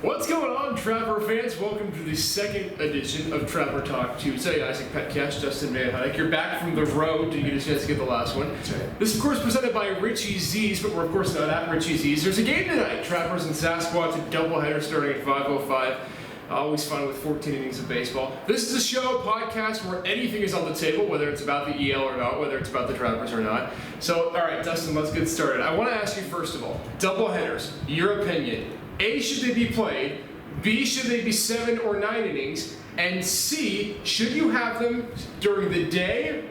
What's going on, Trapper fans? Welcome to the second edition of Trapper Talk Tuesday. Isaac Petcash, Justin Van Hudek. You're back from the road. Did you get a chance to get the last one? That's right. This is, of course, presented by Richie Z's, but we're, of course, not at Richie Z's. There's a game tonight. Trappers and Sasquatch, a doubleheader starting at 5:05. Always fun with 14 innings of baseball. This is a show, podcast, where anything is on the table, whether it's about the EL or not, whether it's about the Trappers or not. So, all right, Dustin, let's get started. I want to ask you, first of all, doubleheaders, your opinion. A, should they be played? B, should they be 7 or 9 innings? And C, should you have them during the day,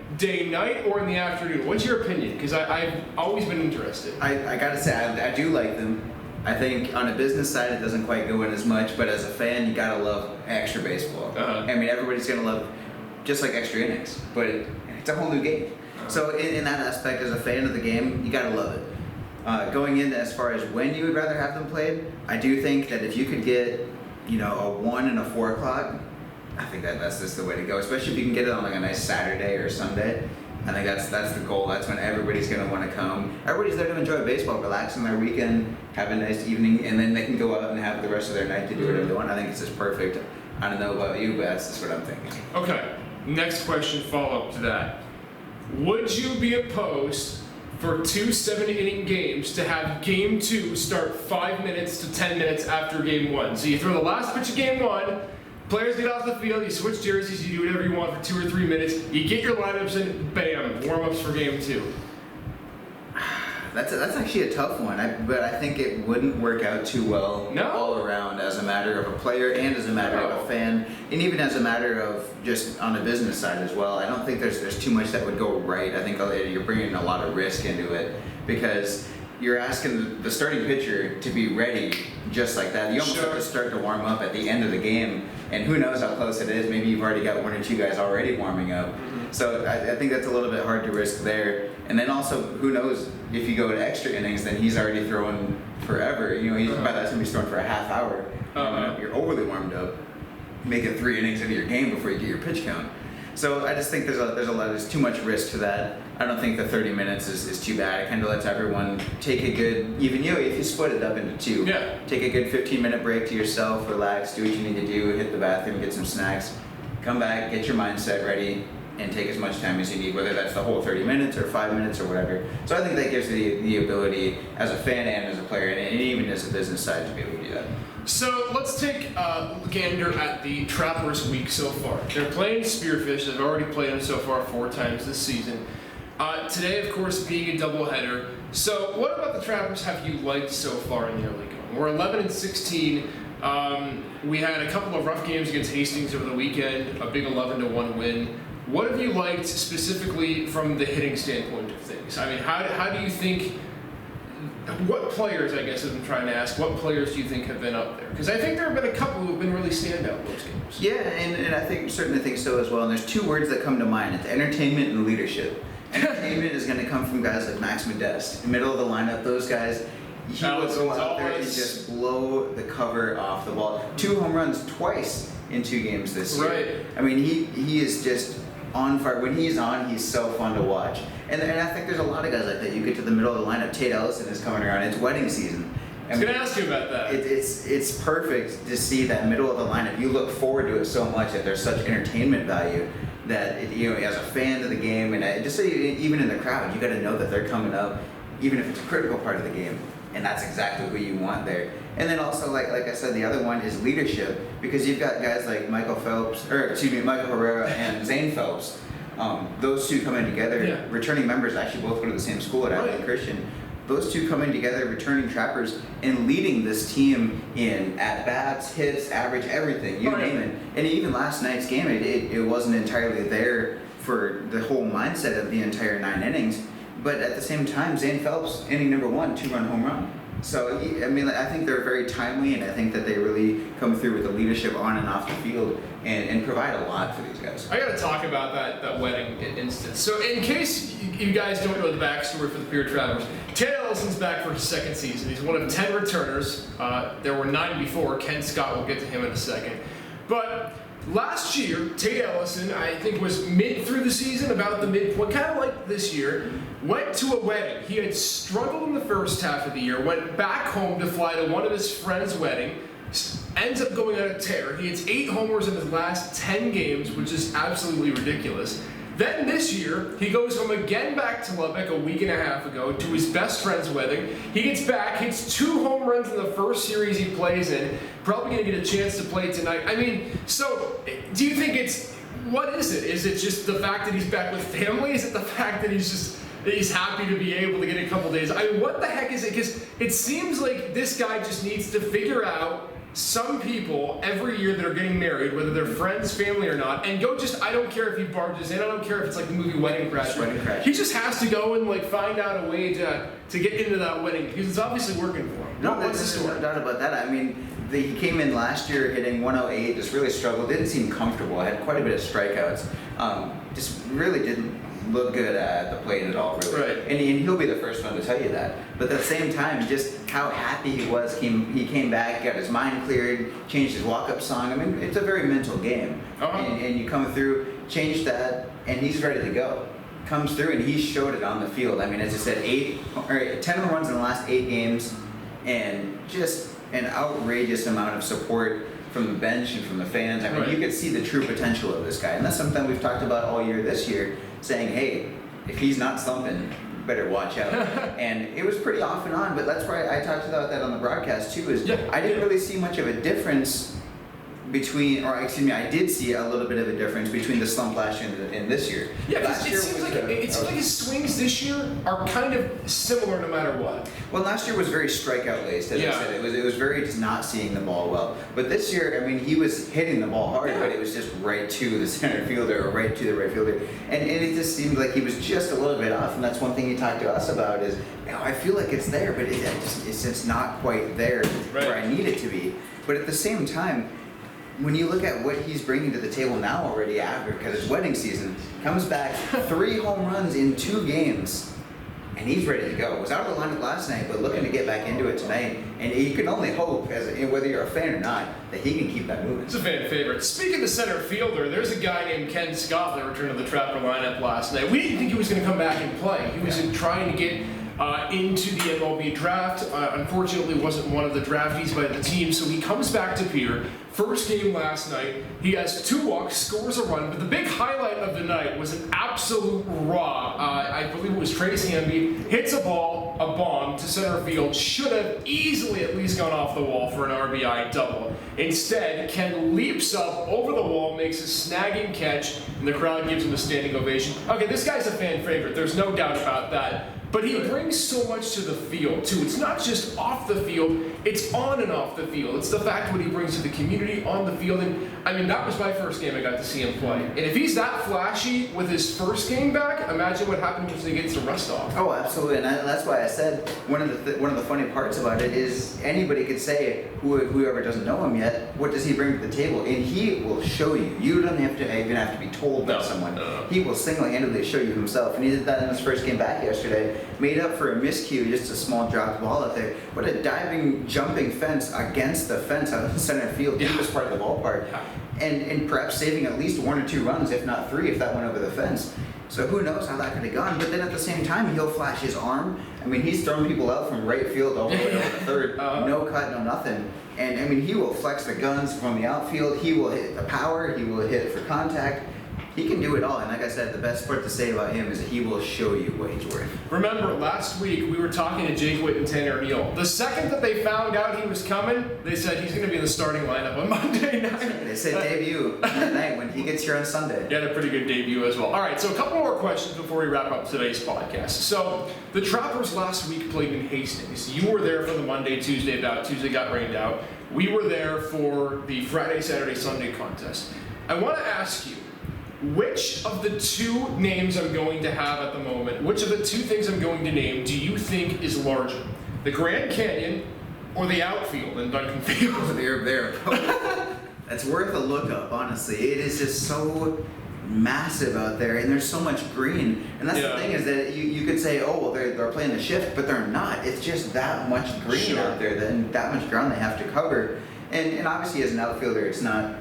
night, or in the afternoon? What's your opinion? Because I've always been interested. I gotta say, I do like them. I think on a business side, it doesn't quite go in as much, but as a fan, you gotta love extra baseball. I mean, everybody's gonna love just like extra innings, but it's a whole new game. So in that aspect, as a fan of the game, you gotta love it. Going in as far as when you would rather have them played, I do think that if you could get, a 1 and a 4 o'clock, I think that's just the way to go. Especially if you can get it on like a nice Saturday or Sunday. I think that's the goal. That's when everybody's gonna want to come. Everybody's there to enjoy baseball, relax on their weekend, have a nice evening, and then they can go out and have the rest of their night to do whatever they want. I think it's just perfect. I don't know about you, but that's just what I'm thinking. Okay, next question, follow-up to that. Would you be opposed for 2 7-inning games to have game 2 start 5 minutes to 10 minutes after game 1? So you throw the last pitch of game 1, players get off the field, you switch jerseys, you do whatever you want for 2 or 3 minutes, you get your lineups in, bam, warm-ups for game 2. That's actually a tough one, but I think it wouldn't work out too well all around as a matter of a player and as a matter of a fan, and even as a matter of just on the business side as well. I don't think there's too much that would go right. I think you're bringing a lot of risk into it because you're asking the starting pitcher to be ready just like that. You almost have to start to warm up at the end of the game, and who knows how close it is. Maybe you've already got 1 or 2 guys already warming up. So I think that's a little bit hard to risk there. And then also, who knows, if you go to extra innings, then he's already throwing forever. He's by that time he's throwing for a half hour. You're overly warmed up. Make it 3 innings into your game before you get your pitch count. So I just think there's too much risk to that. I don't think the 30 minutes is too bad. It kind of lets everyone take a good, even if you split it up into 2, take a good 15-minute break to yourself, relax, do what you need to do, hit the bathroom, get some snacks, come back, get your mindset ready, and take as much time as you need, whether that's the whole 30 minutes or 5 minutes or whatever. So I think that gives the ability as a fan and as a player and even as a business side to be able to do that. So let's take a gander at the Trappers week so far. They're playing Spearfish. They've already played them so far 4 times this season. Today, of course, being a doubleheader. So what about the Trappers have you liked so far in the early going? We're 11-16. We had a couple of rough games against Hastings over the weekend, a big 11-1 win. What have you liked specifically from the hitting standpoint of things? I mean, how do you think, what players, I guess, as I'm trying to ask, what players do you think have been up there? Because I think there have been a couple who have been really standout those games. Yeah, and I certainly think so as well. And there's 2 words that come to mind. It's entertainment and leadership. Entertainment is going to come from guys like Max Modeste, middle of the lineup. Those guys, he will go out there and just blow the cover off the ball. 2 home runs twice in 2 games this year. Right. I mean, he is just on fire. When he's on, he's so fun to watch. And I think there's a lot of guys like that. You get to the middle of the lineup, Tate Ellison is coming around. It's wedding season. I was going to ask you about that. It's perfect to see that middle of the lineup. You look forward to it so much that there's such entertainment value that, as a fan of the game, and just so even in the crowd, you got to know that they're coming up, even if it's a critical part of the game. And that's exactly who you want there. And then also, like I said, the other one is leadership, because you've got guys like Michael Herrera and Zane Phelps. Those 2 coming together, returning members actually both go to the same school at Abilene Christian. Those 2 coming together, returning Trappers, and leading this team in at-bats, hits, average, everything, you name it. And even last night's game, it wasn't entirely there for the whole mindset of the entire 9 innings. But at the same time, Zane Phelps, inning number 1, 2-run home run. So, I think they're very timely, and I think that they really come through with the leadership on and off the field and provide a lot for these guys. I got to talk about that wedding instance. So in case you guys don't know the backstory for the Pure Travelers, Tate Ellison's back for his 2nd season. He's one of 10 returners. There were 9 before. Ken Scott, we'll get to him in a second. But last year, Tate Ellison, I think, was mid through the season, about the midpoint, kind of like this year, went to a wedding. He had struggled in the first half of the year, went back home to fly to one of his friend's wedding, ends up going on a tear. He hits 8 homers in his last 10 games, which is absolutely ridiculous. Then this year, he goes home again back to Lubbock a week and a half ago to his best friend's wedding. He gets back, hits 2 home runs in the first series he plays in. Probably going to get a chance to play tonight. I mean, so do you think what is it? Is it just the fact that he's back with family? Is it the fact that he's happy to be able to get a couple days? I mean, what the heck is it? Because it seems like this guy just needs to figure out some people every year that are getting married, whether they're friends, family, or not, and I don't care if he barges in, I don't care if it's like the movie Wedding Crashers. He just has to go and find out a way to get into that wedding, because it's obviously working for him. What's the story? No doubt about that. I mean, he came in last year hitting 108, just really struggled, didn't seem comfortable, had quite a bit of strikeouts, just really didn't look good at the plate at all, really. Right. And he'll be the first one to tell you that. But at the same time, just how happy he was. He came back, got his mind cleared, changed his walk-up song. I mean, it's a very mental game. Uh-huh. And you come through, change that, and he's ready to go. Comes through, and he showed it on the field. I mean, as I said, 10 runs in the last 8 games, and just an outrageous amount of support from the bench and from the fans. I mean, right. You could see the true potential of this guy. And that's something we've talked about all year this year, saying, hey, if he's not slumping, better watch out. And it was pretty off and on, but that's why I talked about that on the broadcast too, I didn't really see much of a difference I did see a little bit of a difference between the slump last year and this year. Yeah, because it seems like his swings this year are kind of similar no matter what. Well, last year was very strikeout laced, as I said. It was very just not seeing the ball well. But this year, I mean, he was hitting the ball hard, but it was just right to the center fielder or right to the right fielder. And it just seemed like he was just a little bit off. And that's one thing he talked to us about is, I feel like it's there, but it's just not quite there where I need it to be. But at the same time, when you look at what he's bringing to the table now already because it's wedding season, comes back 3 home runs in 2 games, and he's ready to go. Was out of the lineup last night, but looking to get back into it tonight. And you can only hope, whether you're a fan or not, that he can keep that moving. It's a fan favorite. Speaking of center fielder, there's a guy named Ken Scott that returned to the Trapper lineup last night. We didn't think he was going to come back and play. He was trying to get into the MLB draft. Unfortunately, wasn't one of the draftees by the team, so he comes back to Pierre. First game last night, he has 2 walks, scores a run, but the big highlight of the night was an absolute raw. I believe it was Tracy Embiid, hits a bomb to center field, should have easily at least gone off the wall for an RBI double. Instead, Ken leaps up over the wall, makes a snagging catch, and the crowd gives him a standing ovation. Okay, this guy's a fan favorite, there's no doubt about that. But he brings so much to the field, too. It's not just off the field, it's on and off the field. It's the fact what he brings to the community on the field. And I mean, that was my first game I got to see him play. And if he's that flashy with his first game back, imagine what happens when he gets the rust off. Oh, absolutely. And that's why I said one of the funny parts about it is anybody could say, whoever doesn't know him yet, what does he bring to the table? And he will show you. You don't even have to be told by someone. He will single-handedly show you himself. And he did that in his first game back yesterday. Made up for a miscue, just a small dropped ball out there. What a diving, jumping fence against the fence out of the center field, deepest part of the ballpark. And perhaps saving at least 1 or 2 runs, if not 3, if that went over the fence. So who knows how that could have gone. But then at the same time, he'll flash his arm. I mean, he's thrown people out from right field all the way over to third. No cut, no nothing. And I mean, he will flex the guns from the outfield. He will hit the power. He will hit it for contact. He can do it all, and like I said, the best part to say about him is that he will show you what he's worth. Remember, last week we were talking to Jake Witt and Tanner Neal. The second that they found out he was coming, they said he's going to be in the starting lineup on Monday night. They said debut that night when he gets here on Sunday. He had a pretty good debut as well. All right, so a couple more questions before we wrap up today's podcast. So, the Trappers last week played in Hastings. You were there for the Monday, Tuesday bout. Tuesday got rained out. We were there for the Friday, Saturday, Sunday contest. I want to ask you, which of the 2 names I'm going to have at the moment, which of the 2 things I'm going to name do you think is larger? The Grand Canyon or the outfield in Duncan Field? They're That's worth a look up, honestly. It is just so massive out there, and there's so much green. And that's the thing is that you could say, oh, well, they're playing the shift, but they're not. It's just that much green out there, that much ground they have to cover. And obviously as an outfielder, it's not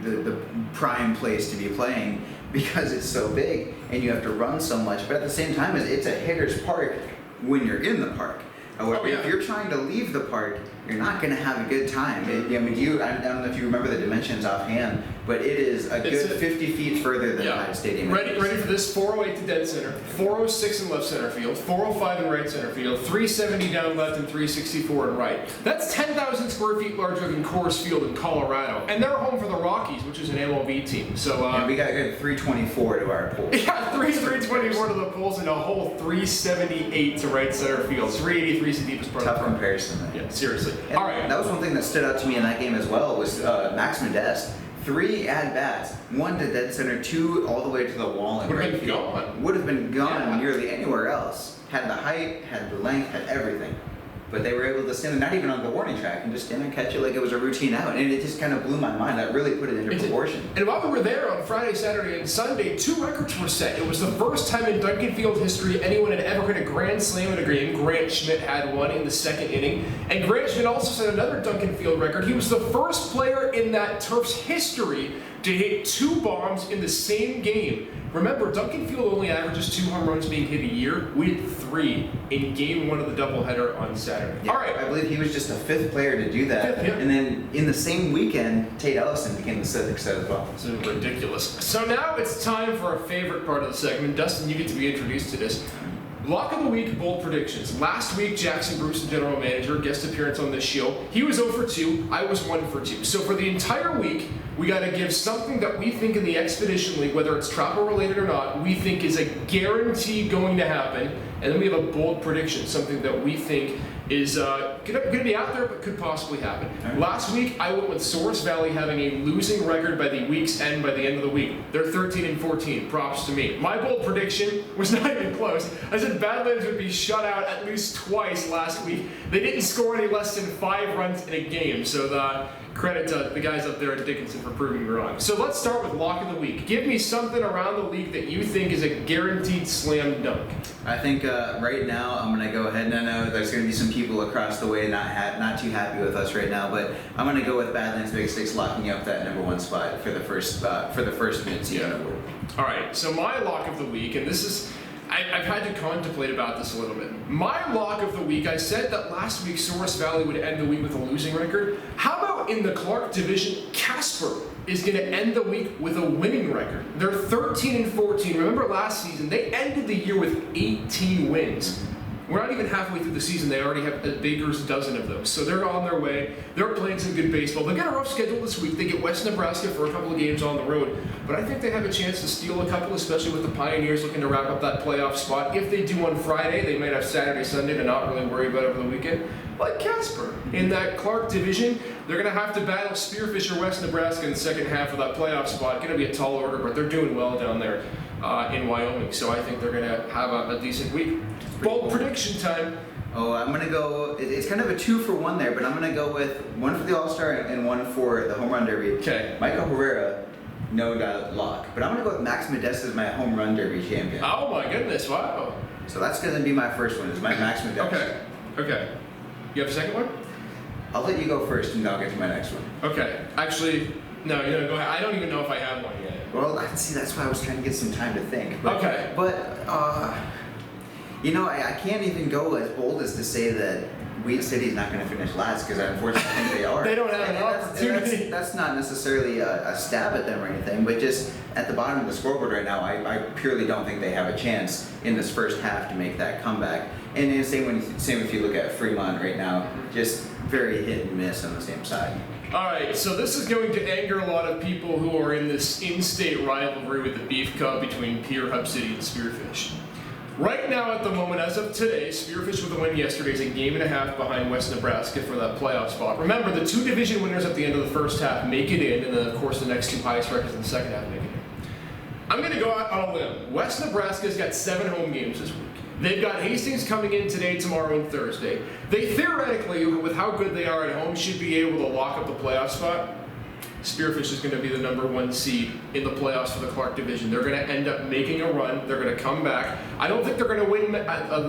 the prime place to be playing because it's so big and you have to run so much, but at the same time it's a hitter's park when you're in the park. However, if you're trying to leave the park, you're not going to have a good time. I don't know if you remember the dimensions offhand, but it is a good 50 feet further than Hyde Stadium. Ready for this? 408 to dead center, 406 in left center field, 405 in right center field, 370 down left, and 364 in right. That's 10,000 square feet larger than Coors Field in Colorado, and they're home for the Rockies, which is an MLB team. So and we got a good 324 to our pool. Yeah, 324 to the Bulls and a whole 378 to right center field. 383 is the deepest part. Tough comparison. Yeah, seriously. And all right. That was one thing that stood out to me in that game as well was Max Modeste. 3 at-bats, 1 to dead center, 2 all the way to the wall in right field. Would have been gone nearly anywhere else. Had the height, had the length, had everything. But they were able to stand, not even on the warning track, and just stand and catch it like it was a routine out. And it just kind of blew my mind. That really put it into proportion. And while we were there on Friday, Saturday, and Sunday, 2 records were set. It was the first time in Duncan Field history anyone had ever hit a grand slam in a game. Grant Schmidt had one in the second inning. And Grant Schmidt also set another Duncan Field record. He was the first player in that Turf's history to hit 2 bombs in the same game. Remember, Duncan Field only averages 2 home runs being hit a year. We had 3 in game 1 of the doubleheader on Saturday. Yeah, all right. I believe he was just the 5th player to do that. And then in the same weekend, Tate Ellison became the 6th set as well. It's ridiculous. So now it's time for our favorite part of the segment. Dustin, you get to be introduced to this. Lock of the week, bold predictions. Last week, Jackson Bruce, the general manager, guest appearance on this show. He was 0 for 2. I was 1 for 2. So for the entire week, we got to give something that we think in the Expedition League, whether it's Trapper related or not, we think is a guarantee going to happen. And then we have a bold prediction, something that we think is going to be out there but could possibly happen. Right. Last week, I went with Source Valley having a losing record by the week's end, by the end of the week. They're 13-14. Props to me. My bold prediction was not even close. I said Badlands would be shut out at least twice last week. They didn't score any less than 5 runs in a game, so credit to the guys up there at Dickinson for proving me wrong. So let's start with Lock of the Week. Give me something around the league that you think is a guaranteed slam dunk. I think right now I'm going to go ahead, and I know there's going to be some people across the way not too happy with us right now, but I'm going to go with Badlands Big Sticks locking up that #1 spot for the first mid-season award. All right, so my Lock of the Week, and this is I've had to contemplate about this a little bit. My Lock of the Week, I said that last week Source Valley would end the week with a losing record. How about in the Clark Division, Casper is going to end the week with a winning record. They're 13-14. Remember last season, they ended the year with 18 wins. We're not even halfway through the season. They already have a baker's dozen of those. So they're on their way. They're playing some good baseball. They've got a rough schedule this week. They get West Nebraska for a couple of games on the road. But I think they have a chance to steal a couple, especially with the Pioneers looking to wrap up that playoff spot. If they do on Friday, they might have Saturday, Sunday to not really worry about over the weekend. Like Casper in that Clark Division, they're going to have to battle Spearfish or West Nebraska in the second half of that playoff spot. Going to be a tall order, but they're doing well down there in Wyoming. So I think they're going to have a decent week. Bold prediction time. Oh, I'm going to go, it's kind of a 2 for 1 there, but I'm going to go with 1 for the All-Star and 1 for the Home Run Derby. Okay. Michael Herrera, no doubt lock. But I'm going to go with Max Modeste as my Home Run Derby champion. Oh my goodness, wow. So that's going to be my first one, is my Max Modeste. Okay. You have a second one? I'll let you go first and I'll get to my next one. Okay. Actually, no, go ahead. I don't even know if I have one yet. Well, see, that's why I was trying to get some time to think. But, okay. But, I can't even go as bold as to say that Weed City's not going to finish last, because unfortunately I think they are. They don't have an opportunity. That's not necessarily a stab at them or anything, but just at the bottom of the scoreboard right now, I purely don't think they have a chance in this first half to make that comeback. And the same if you look at Fremont right now, just very hit and miss on the same side. All right, so this is going to anger a lot of people who are in this in-state rivalry with the Beef Cub between Pierre, Hub City, and Spearfish. Right now, at the moment, as of today, Spearfish with a win yesterday is a game and a half behind West Nebraska for that playoff spot. Remember, the 2 division winners at the end of the first half make it in, and then, of course, the next 2 highest records in the second half make it in. I'm going to go out on a limb. West Nebraska's got 7 home games this week. They've got Hastings coming in today, tomorrow, and Thursday. They theoretically, with how good they are at home, should be able to lock up the playoff spot. Spearfish is going to be the #1 seed in the playoffs for the Clark Division. They're going to end up making a run. They're going to come back. I don't think they're going to win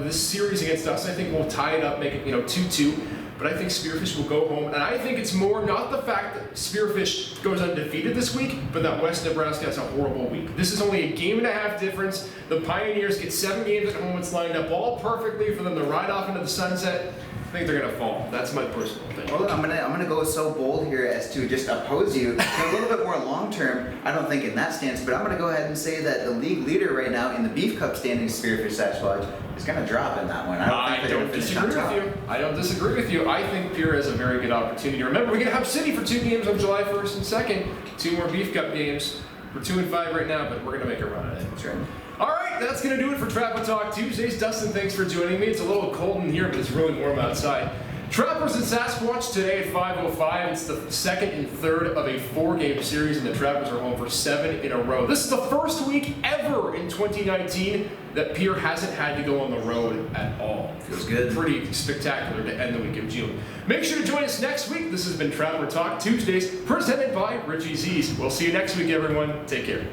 this series against us. I think we'll tie it up, make it 2-2. but I think Spearfish will go home. And I think it's more not the fact that Spearfish goes undefeated this week, but that West Nebraska has a horrible week. This is only a game-and-a-half difference. The Pioneers get 7 games at home. It's lined up all perfectly for them to ride off into the sunset. I think they're going to fall. That's my personal opinion. Well, I'm gonna go so bold here as to just oppose you. A little bit more long term, I don't think in that stance, but I'm gonna go ahead and say that the league leader right now in the Beef Cup standings, Spearfish Sasquatch, is gonna drop in that one. I don't disagree with you. I don't disagree with you. I think Pierre has a very good opportunity. Remember, we're going to have City for 2 games on July 1st and 2nd. 2 more Beef Cup games. We're 2-5 right now, but we're going to make a run at it. That's right. All right, that's going to do it for Trapper Talk Tuesdays. Dustin, thanks for joining me. It's a little cold in here, but it's really warm outside. Trappers and Sasquatch today at 5:05. It's the 2nd and 3rd of a 4-game series, and the Trappers are home for 7 in a row. This is the first week ever in 2019 that Pierre hasn't had to go on the road at all. Feels good. Pretty spectacular to end the week of June. Make sure to join us next week. This has been Trapper Talk Tuesdays, presented by Richie Z's. We'll see you next week, everyone. Take care.